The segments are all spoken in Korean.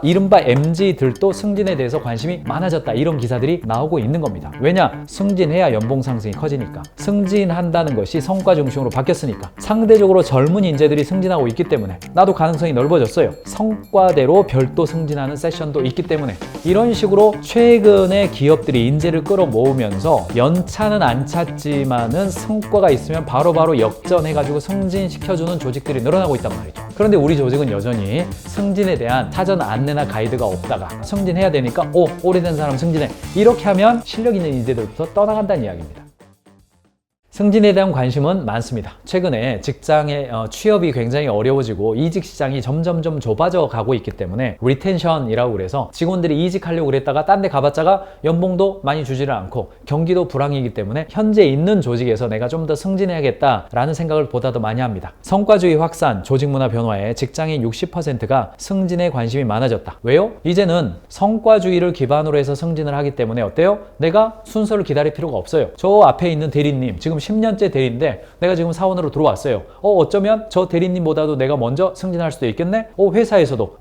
이른바 MZ들도 승진에 대해서 관심이 많아졌다, 이런 기사들이 나오고 있는 겁니다. 왜냐? 승진해야 연봉 상승이 커지니까. 승진한다는 것이 성과 중심으로 바뀌었으니까. 상대적으로 젊은 인재들이 승진하고 있기 때문에 나도 가능성이 넓어졌어요. 성과대로 별도 승진하는 세션도 있기 때문에. 이런 식으로 최근에 기업들이 인재를 끌어모으면서 연차는 안 찼지만은 성과가 있으면 바로바로 역전해가지고 승진시켜주는 조직들이 늘어나고 있단 말이죠. 그런데 우리 조직은 여전히 승진에 대한 사전 안내나 가이드가 없다가 승진해야 되니까 오래된 사람 승진해, 이렇게 하면 실력 있는 인재들부터 떠나간다는 이야기입니다. 승진에 대한 관심은 많습니다. 최근에 직장의 취업이 굉장히 어려워지고 이직 시장이 점점점 좁아져 가고 있기 때문에 리텐션이라고 그래서 직원들이 이직하려고 그랬다가 딴 데 가봤자가 연봉도 많이 주지를 않고 경기도 불황이기 때문에 현재 있는 조직에서 내가 좀 더 승진해야겠다라는 생각을 보다 더 많이 합니다. 성과주의 확산, 조직 문화 변화에 직장인 60%가 승진에 관심이 많아졌다. 왜요? 이제는 성과주의를 기반으로 해서 승진을 하기 때문에 어때요? 내가 순서를 기다릴 필요가 없어요. 저 앞에 있는 대리님, 지금 10년째 대리인데 내가 지금 사원으로 들어왔어요. 어쩌면 저 대리님보다도 내가 먼저 승진할 수도 있겠네? 회사에서도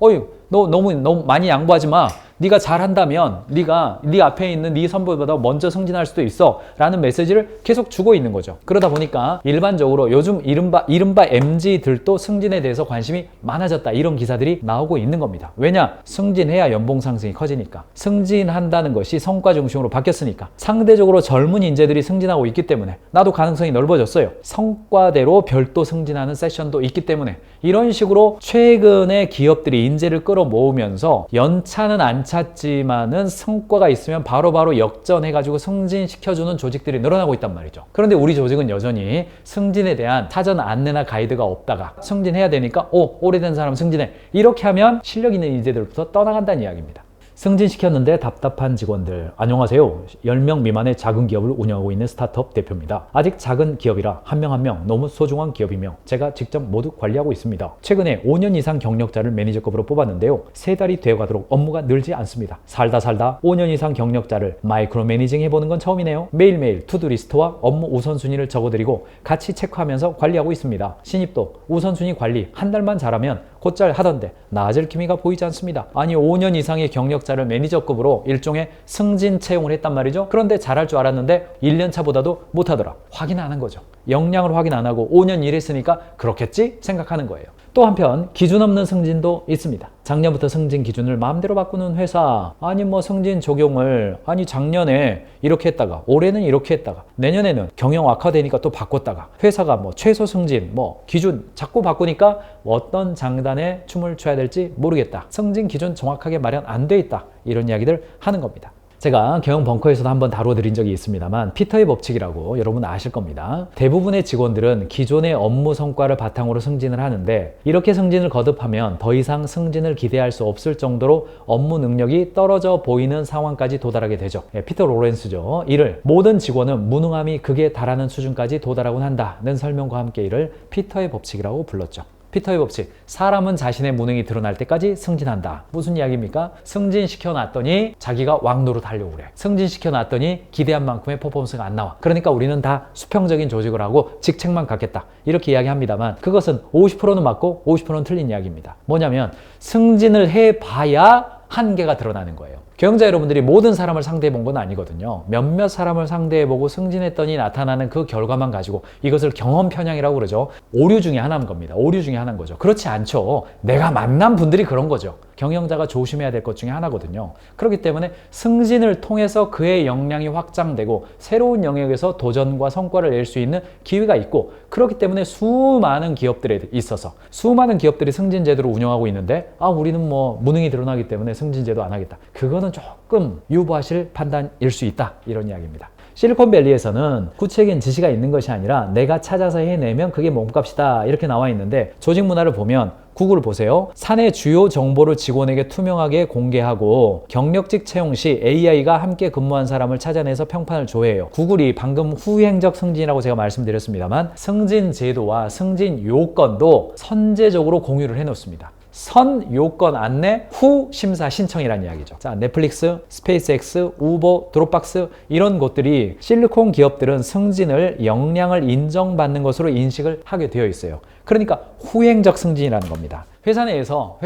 너 너무 많이 양보하지 마. 네가 잘한다면 네 앞에 있는 네 선배보다 먼저 승진할 수도 있어 라는 메시지를 계속 주고 있는 거죠. 그러다 보니까 일반적으로 요즘 이른바 MZ들도 승진에 대해서 관심이 많아졌다, 이런 기사들이 나오고 있는 겁니다. 왜냐? 승진해야 연봉 상승이 커지니까. 승진한다는 것이 성과 중심으로 바뀌었으니까. 상대적으로 젊은 인재들이 승진하고 있기 때문에 나도 가능성이 넓어졌어요. 성과대로 별도 승진하는 세션도 있기 때문에. 이런 식으로 최근에 기업들이 인재를 끌어모으면서 연차는 안 찼지만은 성과가 있으면 바로바로 역전해가지고 승진시켜주는 조직들이 늘어나고 있단 말이죠. 그런데 우리 조직은 여전히 승진에 대한 사전 안내나 가이드가 없다가 승진해야 되니까 오래된 사람 승진해, 이렇게 하면 실력 있는 인재들부터 떠나간다는 이야기입니다. 승진시켰는데 답답한 직원들, 안녕하세요. 10명 미만의 작은 기업을 운영하고 있는 스타트업 대표입니다. 아직 작은 기업이라 한 명 한 명 너무 소중한 기업이며 제가 직접 모두 관리하고 있습니다. 최근에 5년 이상 경력자를 매니저급으로 뽑았는데요. 3달이 되어가도록 업무가 늘지 않습니다. 살다 5년 이상 경력자를 마이크로 매니징 해보는 건 처음이네요. 매일매일 투두리스트와 업무 우선순위를 적어드리고 같이 체크하면서 관리하고 있습니다. 신입도 우선순위 관리 한 달만 잘하면 곧잘 하던데 나아질 기미가 보이지 않습니다. 아니 5년 이상의 경력자를 매니저급으로 일종의 승진 채용을 했단 말이죠. 그런데 잘할 줄 알았는데 1년 차보다도 못하더라. 확인 안 한 거죠. 역량을 확인 안 하고 5년 일했으니까 그렇겠지 생각하는 거예요. 또 한편 기준 없는 승진도 있습니다. 작년부터 승진 기준을 마음대로 바꾸는 회사, 아니 승진 적용을 작년에 이렇게 했다가 올해는 이렇게 했다가 내년에는 경영 악화되니까 또 바꿨다가 회사가 최소 승진 기준 자꾸 바꾸니까 어떤 장단에 춤을 춰야 될지 모르겠다. 승진 기준 정확하게 마련 안 돼 있다. 이런 이야기들 하는 겁니다. 제가 경영 벙커에서도 한번 다뤄드린 적이 있습니다만 피터의 법칙이라고 여러분 아실 겁니다. 대부분의 직원들은 기존의 업무 성과를 바탕으로 승진을 하는데 이렇게 승진을 거듭하면 더 이상 승진을 기대할 수 없을 정도로 업무 능력이 떨어져 보이는 상황까지 도달하게 되죠. 피터 로렌스죠. 이를 모든 직원은 무능함이 극에 달하는 수준까지 도달하곤 한다는 설명과 함께 이를 피터의 법칙이라고 불렀죠. 피터의 법칙, 사람은 자신의 무능이 드러날 때까지 승진한다. 무슨 이야기입니까? 승진시켜놨더니 자기가 왕노릇 하려고 그래. 승진시켜놨더니 기대한 만큼의 퍼포먼스가 안 나와. 그러니까 우리는 다 수평적인 조직을 하고 직책만 갖겠다. 이렇게 이야기합니다만 그것은 50%는 맞고 50%는 틀린 이야기입니다. 뭐냐면 승진을 해봐야 한계가 드러나는 거예요. 경영자 여러분들이 모든 사람을 상대해 본 건 아니거든요. 몇몇 사람을 상대해보고 승진했더니 나타나는 그 결과만 가지고 이것을 경험 편향이라고 그러죠. 오류 중에 하나인 겁니다. 오류 중에 하나인 거죠. 그렇지 않죠. 내가 만난 분들이 그런 거죠. 경영자가 조심해야 될 것 중에 하나거든요. 그렇기 때문에 승진을 통해서 그의 역량이 확장되고 새로운 영역에서 도전과 성과를 낼 수 있는 기회가 있고, 그렇기 때문에 수많은 기업들에 있어서 수많은 기업들이 승진 제도를 운영하고 있는데 우리는 무능이 드러나기 때문에 승진 제도 안 하겠다. 그거는 조금 유보하실 판단일 수 있다. 이런 이야기입니다. 실리콘밸리에서는 구체적인 지시가 있는 것이 아니라 내가 찾아서 해내면 그게 몸값이다. 이렇게 나와 있는데 조직 문화를 보면 구글을 보세요. 사내 주요 정보를 직원에게 투명하게 공개하고 경력직 채용 시 AI가 함께 근무한 사람을 찾아내서 평판을 조회해요. 구글이 방금 후행적 승진이라고 제가 말씀드렸습니다만 승진 제도와 승진 요건도 선제적으로 공유를 해놓습니다. 선 요건 안내 후 심사 신청이라는 이야기죠. 자, 넷플릭스, 스페이스X, 우버, 드롭박스 이런 곳들이 실리콘 기업들은 승진을 역량을 인정받는 것으로 인식을 하게 되어 있어요. 그러니까 후행적 승진이라는 겁니다. 회사 내에서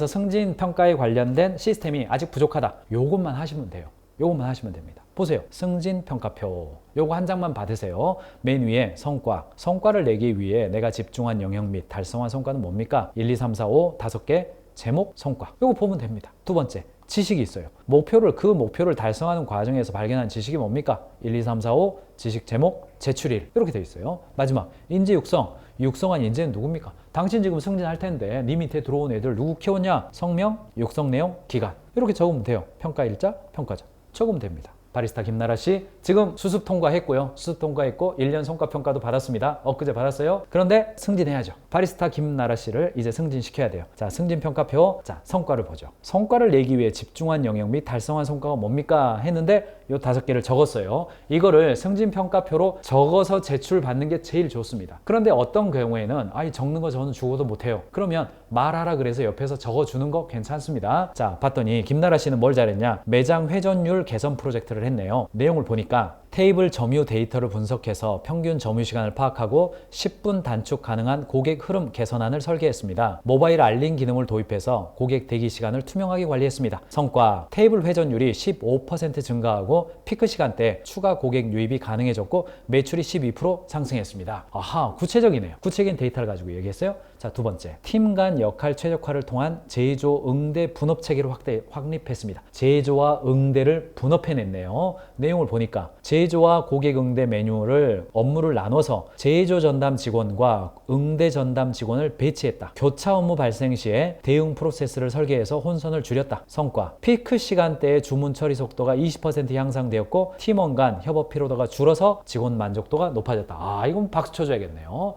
승진 평가에 관련된 시스템이 아직 부족하다. 요것만 하시면 돼요. 요것만 하시면 됩니다. 보세요. 승진 평가표. 요거 한 장만 받으세요. 맨 위에 성과를 내기 위해 내가 집중한 영역 및 달성한 성과는 뭡니까? 1, 2, 3, 4, 5, 5개 제목, 성과. 요거 보면 됩니다. 두 번째, 지식이 있어요. 그 목표를 달성하는 과정에서 발견한 지식이 뭡니까? 1, 2, 3, 4, 5, 지식 제목, 제출일. 이렇게 돼 있어요. 마지막, 인재 육성한 인재는 누굽니까? 당신 지금 승진할 텐데 네 밑에 들어온 애들 누구 키웠냐? 성명, 육성 내용, 기간. 이렇게 적으면 돼요. 평가일자, 평가자. 적으면 됩니다. 바리스타 김나라 씨 지금 수습 통과했고요. 수습 통과했고 1년 성과 평가도 받았습니다. 엊그제 받았어요. 그런데 승진해야죠. 바리스타 김나라 씨를 이제 승진시켜야 돼요. 자, 승진 평가표. 자, 성과를 보죠. 성과를 내기 위해 집중한 영역 및 달성한 성과가 뭡니까? 했는데 요 5개를 적었어요. 이거를 승진 평가표로 적어서 제출받는 게 제일 좋습니다. 그런데 어떤 경우에는 적는 거 저는 죽어도 못해요. 그러면 말하라 그래서 옆에서 적어주는 거 괜찮습니다. 자, 봤더니 김나라 씨는 뭘 잘했냐? 매장 회전율 개선 프로젝트를 했네요. 내용을 보니까 테이블 점유 데이터를 분석해서 평균 점유 시간을 파악하고 10분 단축 가능한 고객 흐름 개선안을 설계했습니다. 모바일 알림 기능을 도입해서 고객 대기 시간을 투명하게 관리했습니다. 성과, 테이블 회전율이 15% 증가하고 피크 시간대 추가 고객 유입이 가능해졌고 매출이 12% 상승했습니다. 아하, 구체적이네요. 구체적인 데이터를 가지고 얘기했어요. 자, 두 번째, 팀 간 역할 최적화를 통한 제조 응대 분업 체계를 확립했습니다. 제조와 응대를 분업해냈네요. 내용을 보니까 제조와 고객 응대 매뉴얼을 업무를 나눠서 제조 전담 직원과 응대 전담 직원을 배치했다. 교차 업무 발생 시에 대응 프로세스를 설계해서 혼선을 줄였다. 성과, 피크 시간대의 주문 처리 속도가 20% 향상되었고 팀원 간 협업 피로도가 줄어서 직원 만족도가 높아졌다. 이건 박수 쳐줘야겠네요.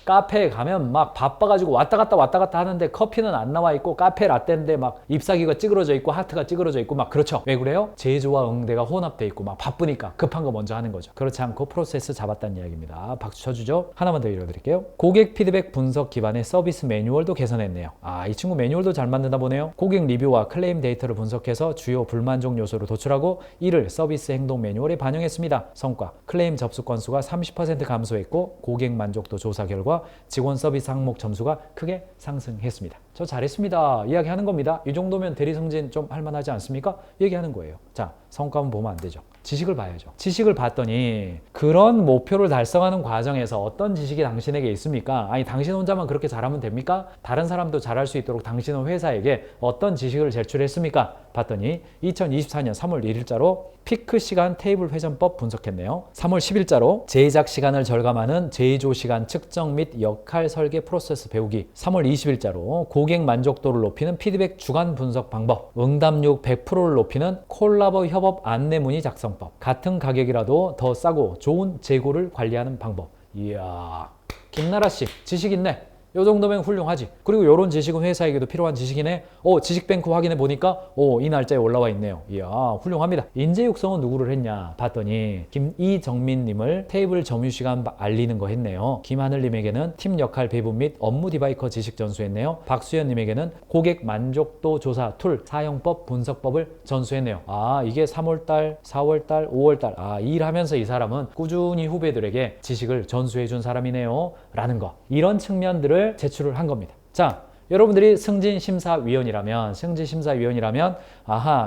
카페에 가면 막 바빠가지고 왔다 갔다 하는데 커피는 안 나와 있고 카페 라떼인데 막 잎사귀가 찌그러져 있고 하트가 찌그러져 있고 막 그렇죠. 왜 그래요? 제조와 응대가 혼합돼 있고 막 바쁘니까 급한 거 먼저 하는 거죠. 그렇지 않고 프로세스 잡았다는 이야기입니다. 박수 쳐주죠. 하나만 더 읽어드릴게요. 고객 피드백 분석 기반의 서비스 매뉴얼도 개선했네요. 이 친구 매뉴얼도 잘 만든다 보네요. 고객 리뷰와 클레임 데이터를 분석해서 주요 불만족 요소를 도출하고 이를 서비스 행동 매뉴얼에 반영했습니다. 성과, 클레임 접수 건수가 30% 감소했고 고객 만족도 조사 결과 직원 서비스 항목 점수가 크게 상승했습니다. 저 잘했습니다. 이야기하는 겁니다. 이 정도면 대리 승진 좀 할만하지 않습니까? 얘기하는 거예요. 자, 성과만 보면 안 되죠. 지식을 봐야죠. 지식을 봤더니 그런 목표를 달성하는 과정에서 어떤 지식이 당신에게 있습니까? 당신 혼자만 그렇게 잘하면 됩니까? 다른 사람도 잘할 수 있도록 당신은 회사에게 어떤 지식을 제출했습니까? 봤더니 2024년 3월 1일자로 피크 시간 테이블 회전법 분석했네요. 3월 10일자로 제작 시간을 절감하는 제조 시간 측정 및 역할 설계 프로세스 배우기. 3월 20일자로 고객 만족도를 높이는 피드백 주간 분석 방법. 응답률 100%를 높이는 콜라보 협업 안내 문의 작성법. 같은 가격이라도 더 싸고 좋은 재고를 관리하는 방법. 이야, 김나라 씨 지식 있네. 요 정도면 훌륭하지. 그리고 요런 지식은 회사에게도 필요한 지식이네. 지식뱅크 확인해 보니까 이 날짜에 올라와 있네요. 이야, 훌륭합니다. 인재 육성은 누구를 했냐 봤더니 이정민님을 테이블 점유 시간 알리는 거 했네요. 김하늘님에게는 팀 역할 배분 및 업무 디바이커 지식 전수했네요. 박수현님에게는 고객 만족도 조사 툴 사용법 분석법을 전수했네요. 이게 3월달, 4월달, 5월달 일하면서 이 사람은 꾸준히 후배들에게 지식을 전수해 준 사람이네요 라는 거. 이런 측면들을 제출을 한 겁니다. 자, 여러분들이 승진심사위원이라면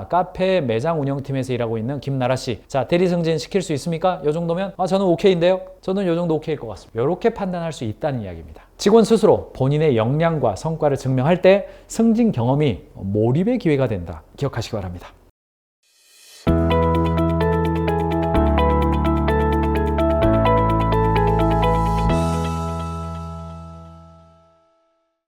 카페 매장 운영팀에서 일하고 있는 김나라 씨, 자, 대리 승진 시킬 수 있습니까? 이 정도면 저는 오케이인데요. 저는 이 정도 오케이일 것 같습니다. 이렇게 판단할 수 있다는 이야기입니다. 직원 스스로 본인의 역량과 성과를 증명할 때 승진 경험이 몰입의 기회가 된다. 기억하시기 바랍니다.